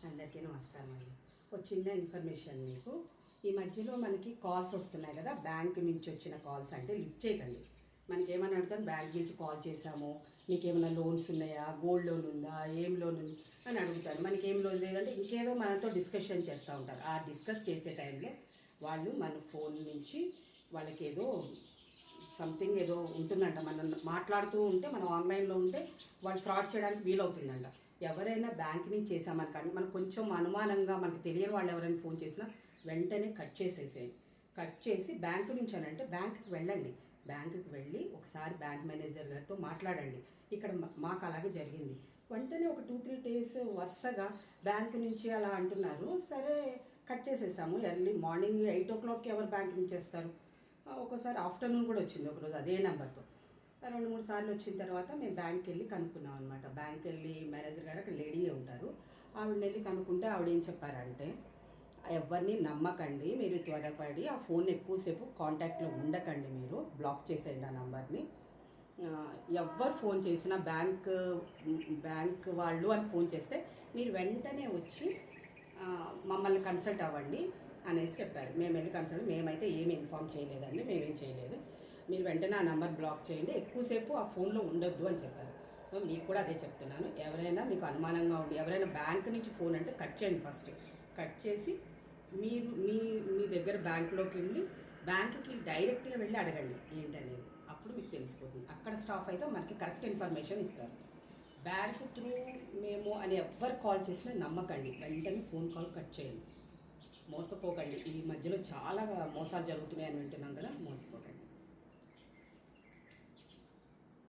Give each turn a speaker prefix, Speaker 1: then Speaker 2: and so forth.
Speaker 1: అందరికీ నమస్కారం అండి. ఒక చిన్న ఇన్ఫర్మేషన్ మీకు. ఈ మధ్యలో మనకి కాల్స్ వస్తున్నాయి కదా, బ్యాంక్ నుంచి వచ్చిన కాల్స్ అంటే లిఫ్ట్ చేయకండి. మనకి ఏమైనా అడుగుతాం, బ్యాంక్ నుంచి కాల్ చేశాము, మీకు ఏమైనా లోన్స్ ఉన్నాయా, గోల్డ్ లోన్ ఉందా, ఏం లోన్ ఉంది అని అడుగుతారు. మనకి ఏం లోన్ లేదంటే ఇంకేదో మనతో డిస్కషన్ చేస్తూ ఉంటారు. ఆ డిస్కస్ చేసే టైంలో వాళ్ళు మన ఫోన్ నుంచి వాళ్ళకి ఏదో సంథింగ్ ఏదో ఉంటుందంట. మనం మాట్లాడుతూ ఉంటే, మనం ఆన్లైన్లో ఉంటే వాళ్ళు ఫ్రాడ్ చేయడానికి వీలవుతుందంట. ఎవరైనా బ్యాంక్ నుంచి చేసామని కానీ మనకు కొంచెం అనుమానంగా, మనకు తెలియని వాళ్ళు ఎవరైనా ఫోన్ చేసినా వెంటనే కట్ చేసేసేయండి. కట్ చేసి బ్యాంకు నుంచి అని అంటే బ్యాంకుకి వెళ్ళండి. బ్యాంకుకి వెళ్ళి ఒకసారి బ్యాంక్ మేనేజర్ గారితో మాట్లాడండి. ఇక్కడ మాకు అలాగే జరిగింది. వెంటనే ఒక 2-3 డేస్ వరుసగా బ్యాంకు నుంచి అలా అంటున్నారు. సరే కట్ చేసేసాము. ఎర్లీ మార్నింగ్ 8 o'clockకి ఎవరు బ్యాంక్ నుంచి చేస్తారు. ఒక్కోసారి ఆఫ్టర్నూన్ కూడా వచ్చింది ఒకరోజు అదే నెంబర్తో. 2-3 సార్లు వచ్చిన తర్వాత మేము బ్యాంక్కి వెళ్ళి కనుక్కున్నాం అనమాట. బ్యాంక్కి వెళ్ళి మేనేజర్ గారు అక్కడ లేడీ ఉంటారు, ఆవిడని వెళ్ళి కనుక్కుంటే ఆవిడ ఏం చెప్పారంటే, ఎవరిని నమ్మకండి, మీరు త్వరపడి ఆ ఫోన్ ఎక్కువసేపు కాంటాక్ట్లో ఉండకండి, మీరు బ్లాక్ చేసేయండి ఆ నంబర్ని. ఎవరు ఫోన్ చేసినా బ్యాంక్ వాళ్ళు అని ఫోన్ చేస్తే మీరు వెంటనే వచ్చి మమ్మల్ని కన్సల్ట్ అవ్వండి అనేసి చెప్పారు. మేము వెళ్ళి కన్సల్ట్, మేమైతే ఏమి ఇన్ఫామ్ చేయలేదండి, మేమేం చేయలేదు, మీరు వెంటనే ఆ నెంబర్ బ్లాక్ చేయండి, ఎక్కువసేపు ఆ ఫోన్లో ఉండొద్దు అని చెప్పారు. మీకు కూడా అదే చెప్తున్నాను. ఎవరైనా మీకు అనుమానంగా ఉండి ఎవరైనా బ్యాంక్ నుంచి ఫోన్ అంటే కట్ చేయండి. ఫస్ట్ కట్ చేసి మీరు మీ మీ దగ్గర బ్యాంకులోకి వెళ్ళి బ్యాంకుకి డైరెక్ట్గా వెళ్ళి అడగండి ఏంటనేది. అప్పుడు మీకు తెలిసిపోతుంది. అక్కడ స్టాఫ్ అయితే మనకి కరెక్ట్ ఇన్ఫర్మేషన్ ఇస్తారు. బ్యాంక్ త్రూ మేము అని ఎవరు కాల్ చేసినా నమ్మకండి, వెంటనే ఫోన్ కాల్ కట్ చేయండి. మోసపోకండి. ఈ మధ్యలో చాలా మోసాలు జరుగుతున్నాయని వింటున్నాం కదా, మోసపోకండి.